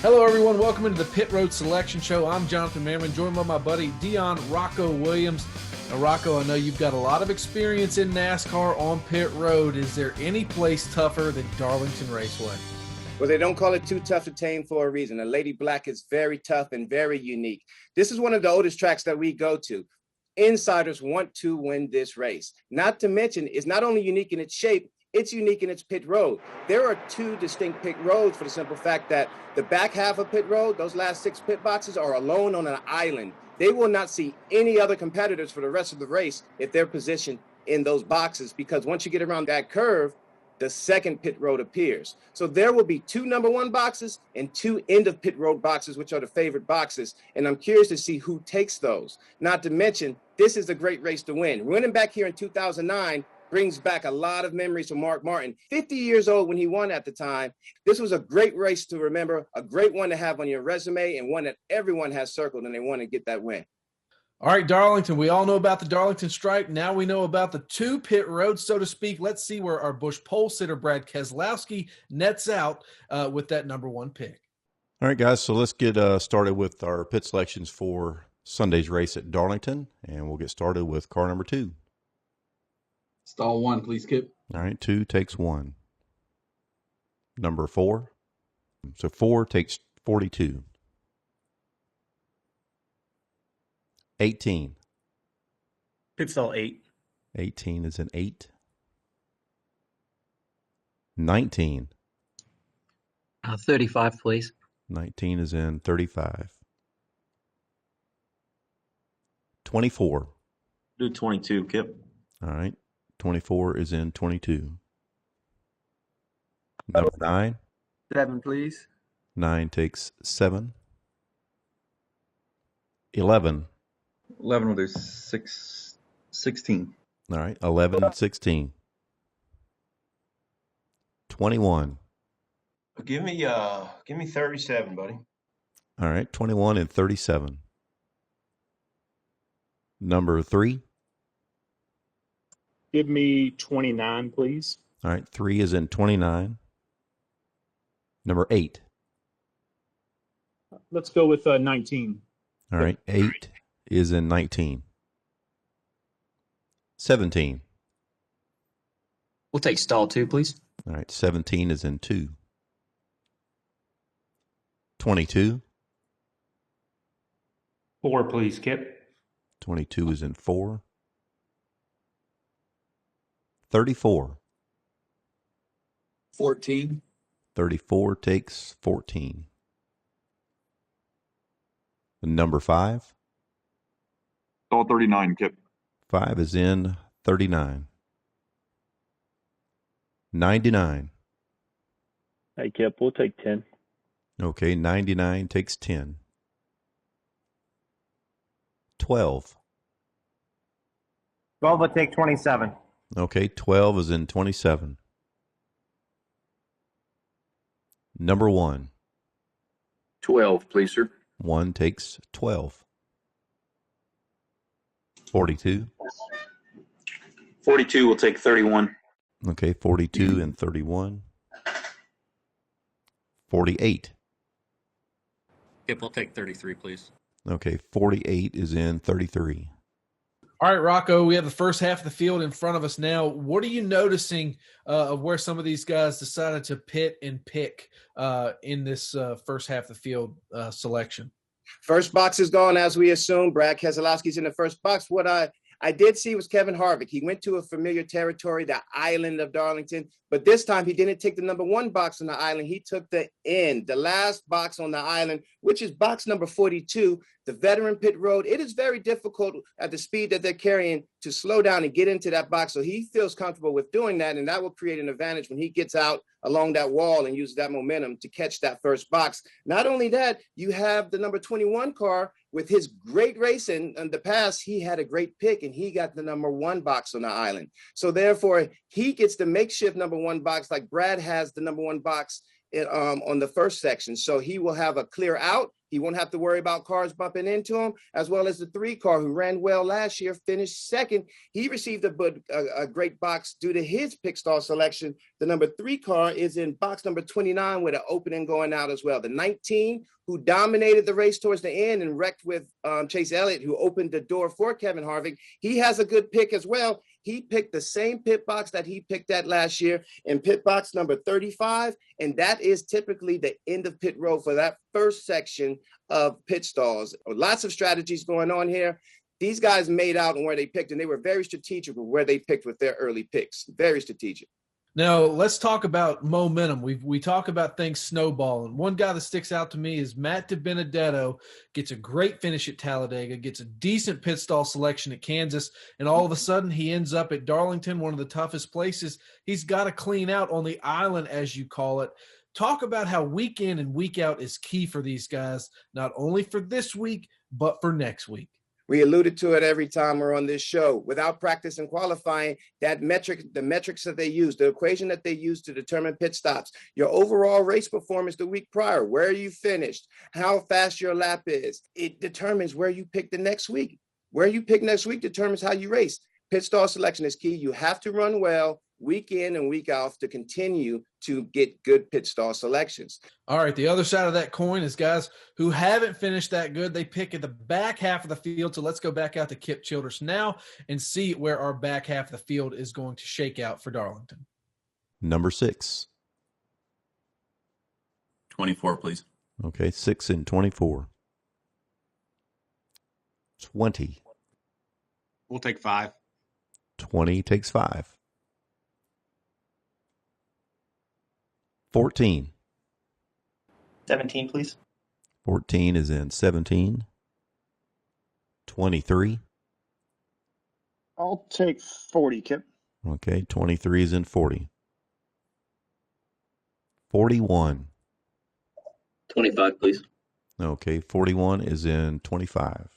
Hello, everyone. Welcome into the Pit Road Selection Show. I'm Jonathan Merriman, joined by my buddy Dion Rocko Williams. Now, Rocko, I know you've got a lot of experience in NASCAR on pit road. Is there any place tougher than Darlington Raceway? Well, they don't call it too tough to tame for a reason. A Lady Black is very tough and very unique. This is one of the oldest tracks that we go to. Insiders want to win this race. Not to mention, it's not only unique in its shape, it's unique in its pit road. There are two distinct pit roads for the simple fact that the back half of pit road, those last 6 pit boxes, are alone on an island. They will not see any other competitors for the rest of the race if they're positioned in those boxes, because once you get around that curve, the second pit road appears. So there will be 2 number 1 boxes and 2 end of pit road boxes, which are the favorite boxes. And I'm curious to see who takes those. Not to mention, this is a great race to win. Winning back here in 2009 brings back a lot of memories for Mark Martin. 50 years old when he won at the time. This was a great race to remember, a great one to have on your resume, and one that everyone has circled and they want to get that win. All right, Darlington, we all know about the Darlington Stripe. Now we know about the 2 pit roads, so to speak. Let's see where our Busch pole sitter, Brad Keselowski, nets out with that number 1 pick. All right, guys, so let's get started with our pit selections for Sunday's race at Darlington, and we'll get started with car number 2. Stall 1, please, Kip. All right, 2 takes 1. Number 4. So 4 takes 42. 18. Pit stall 8. 18 is an 8. 19. 35, please. 19 is in 35. 24. Do 22, Kip. All right. 24 is in 22. Number 9. 7, please. 9 takes 7. 11. 11 will do 16. All right. 11 and 16. 21. Give me 37, buddy. All right. 21 and 37. Number 3. Give me 29, please. All right. 3 is in 29. Number 8. Let's go with 19. All right. 8 is in 19. 17. We'll take stall 2, please. All right. 17 is in 2. 22. 4, please, Kip. 22 is in 4. 34. 14. 34 takes 14. Number 5. Stall 39, Kip. 5 is in 39. 99. Hey, Kip, we'll take 10. Okay, 99 takes 10. 12. 12 will take 27. Okay, 12 is in 27. Number 1. 12, please, sir. 1 takes 12. 42. 42 will take 31. Okay, 42 and 31. 48. Kip, we'll take 33, please. Okay, 48 is in 33. All right, Rocco, we have the first half of the field in front of us now. What are you noticing of where some of these guys decided to pit and pick in this first half of the field selection? First box is gone, as we assume. Brad Keselowski's in the first box. What I did see was Kevin Harvick. He went to a familiar territory, the island of Darlington, but this time he didn't take the number 1 box on the island. He took the end, the last box on the island, which is box number 42, the veteran pit road. It is very difficult at the speed that they're carrying to slow down and get into that box. So he feels comfortable with doing that, and that will create an advantage when he gets out along that wall and uses that momentum to catch that first box. Not only that, you have the number 21 car with his great race in the past. He had a great pick and he got the number 1 box on the island. So therefore, he gets the makeshift number 1 box like Brad has the number 1 box on the first section. So he will have a clear out. He won't have to worry about cars bumping into him, as well as the 3 car who ran well last year, finished second. He received a great box due to his pit stall selection. The number 3 car is in box number 29 with an opening going out as well. The 19, who dominated the race towards the end and wrecked with Chase Elliott, who opened the door for Kevin Harvick. He has a good pick as well. He picked the same pit box that he picked at last year in pit box number 35, and that is typically the end of pit road for that first section of pit stalls. Lots of strategies going on here. These guys made out on where they picked, and they were very strategic with where they picked with their early picks. Very strategic. Now, let's talk about momentum. We talk about things snowballing. One guy that sticks out to me is Matt DiBenedetto. Gets a great finish at Talladega, gets a decent pit stall selection at Kansas, and all of a sudden he ends up at Darlington, one of the toughest places. He's got to clean out on the island, as you call it. Talk about how week in and week out is key for these guys, not only for this week, but for next week. We alluded to it every time we're on this show. Without practice and qualifying, the metrics that they use, the equation that they use to determine pit stops, your overall race performance the week prior, where you finished, how fast your lap is, it determines where you pick the next week. Where you pick next week determines how you race. Pit stall selection is key. You have to run well week in and week out to continue to get good pit stall selections. All right, the other side of that coin is guys who haven't finished that good. They pick at the back half of the field. So let's go back out to Kip Childers now and see where our back half of the field is going to shake out for Darlington. Number 6. 24, please. Okay, 6 and 24. 20. We'll take 5. 20 takes 5. 14. 17, please. 14 is in 17. 23. I'll take 40, Kip. Okay, 23 is in 40. 41. 25, please. Okay, 41 is in 25.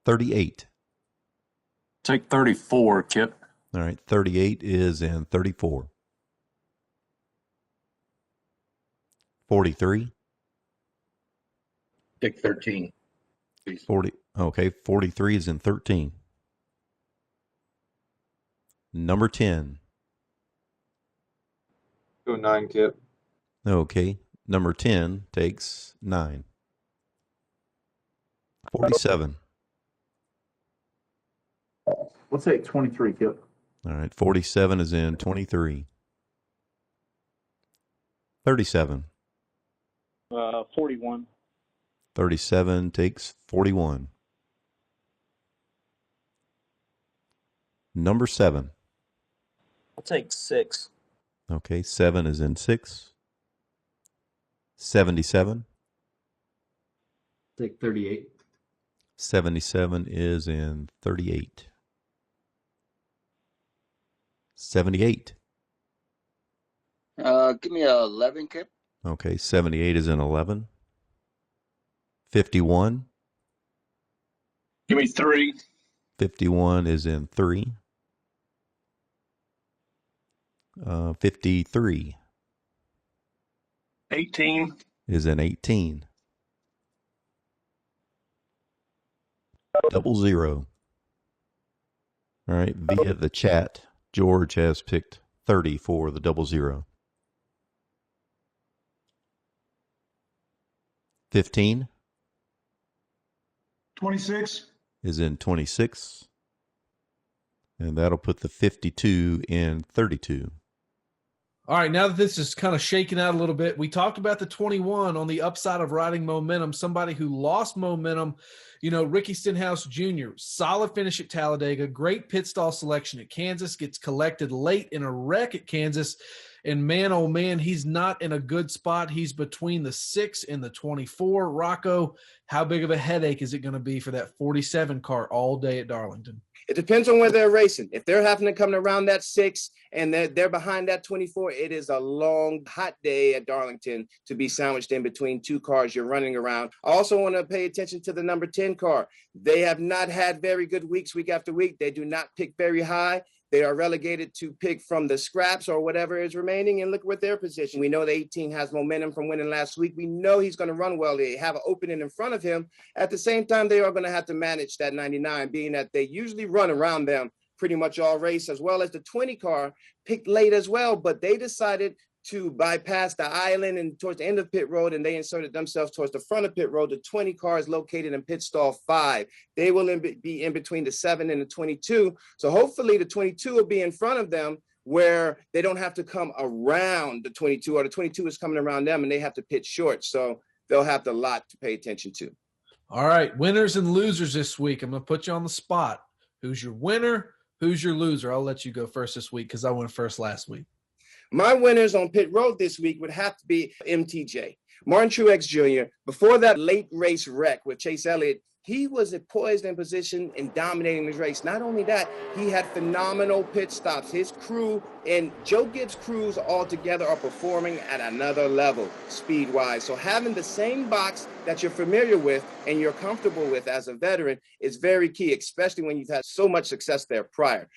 38. Take 34, Kip. All right, 38 is in 34. 43. Take 13, please. 40. Okay, 43 is in 13. Number 10. Go 9, Kip. Okay, number 10 takes 9. 47. We'll take 23, Kip. All right, 47 is in 23. 37. 41. 37 takes 41. Number 7. I'll take 6. Okay, 7 is in 6. 77. Take 38. 77 is in 38. 78. Give me 11, Kip. Okay, 78 is in 11. 51. Give me 3. 51 is in 3. 53 18. is in 18. 00. All right, via the chat, George has picked 30 for the 00. 15 26. is in 26. And that'll put the 52 in 32. All right, now that this is kind of shaking out a little bit, we talked about the 21 on the upside of riding momentum, somebody who lost momentum. You know, Ricky Stenhouse Jr., solid finish at Talladega, great pit stall selection at Kansas, gets collected late in a wreck at Kansas. And man, oh man, he's not in a good spot. He's between the 6 and the 24. Rocco, how big of a headache is it going to be for that 47 car all day at Darlington? It depends on where they're racing. If they're having to come around that 6 and they're behind that 24, it is a long, hot day at Darlington to be sandwiched in between 2 cars you're running around. I also want to pay attention to the number 10 car. They have not had very good weeks week after week. They do not pick very high. They are relegated to pick from the scraps or whatever is remaining, and look what their position. We know the 18 has momentum from winning last week. We know he's going to run well. They have an opening in front of him. At the same time, they are going to have to manage that 99, being that they usually run around them pretty much all race, as well as the 20 car picked late as well, but they decided to bypass the island and towards the end of pit road, and they inserted themselves towards the front of pit road. The 20 car is located in pit stall 5. They will be in between the 7 and the 22. So hopefully the 22 will be in front of them, where they don't have to come around the 22, or the 22 is coming around them and they have to pit short. So they'll have a lot to pay attention to. All right, winners and losers this week. I'm going to put you on the spot. Who's your winner? Who's your loser? I'll let you go first this week because I went first last week. My winners on pit road this week would have to be MTJ, Martin Truex Jr. Before that late race wreck with Chase Elliott, he was poised in position and dominating this race. Not only that, he had phenomenal pit stops. His crew and Joe Gibbs' crews all together are performing at another level speed-wise. So having the same box that you're familiar with and you're comfortable with as a veteran is very key, especially when you've had so much success there prior.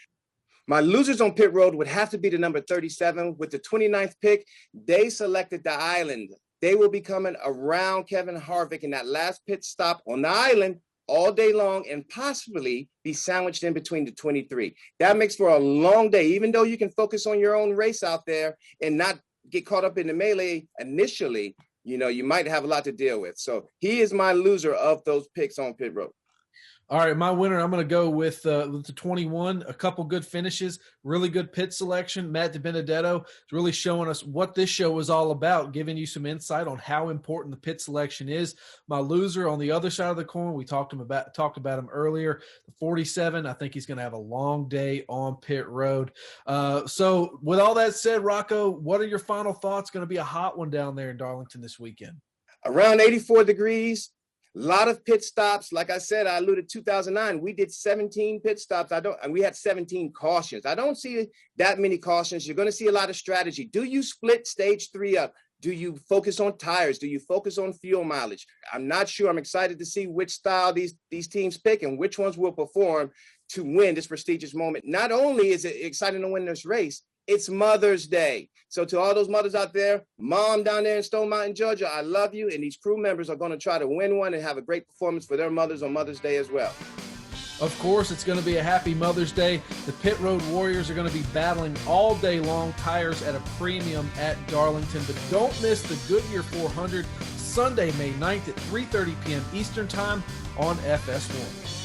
My losers on pit road would have to be the number 37. With the 29th pick, they selected the island. They will be coming around Kevin Harvick in that last pit stop on the island all day long and possibly be sandwiched in between the 23. That makes for a long day, even though you can focus on your own race out there and not get caught up in the melee initially. You know, you might have a lot to deal with. So he is my loser of those picks on pit road. All right, my winner, I'm going to go with the 21, a couple good finishes, really good pit selection. Matt DiBenedetto is really showing us what this show is all about, giving you some insight on how important the pit selection is. My loser on the other side of the coin, we talked about him earlier, the 47. I think he's going to have a long day on pit road. So with all that said, Rocco, what are your final thoughts? Going to be a hot one down there in Darlington this weekend. Around 84 degrees. A lot of pit stops. Like I said, I alluded 2009. We did 17 pit stops. And we had 17 cautions. I don't see that many cautions. You're going to see a lot of strategy. Do you split stage 3 up? Do you focus on tires? Do you focus on fuel mileage? I'm not sure. I'm excited to see which style these teams pick and which ones will perform to win this prestigious moment. Not only is it exciting to win this race, it's Mother's Day. So to all those mothers out there, mom down there in Stone Mountain, Georgia, I love you. And these crew members are going to try to win one and have a great performance for their mothers on Mother's Day as well. Of course, it's going to be a happy Mother's Day. The Pit Road Warriors are going to be battling all day long, tires at a premium at Darlington. But don't miss the Goodyear 400 Sunday, May 9th at 3:30 p.m. Eastern Time on FS1.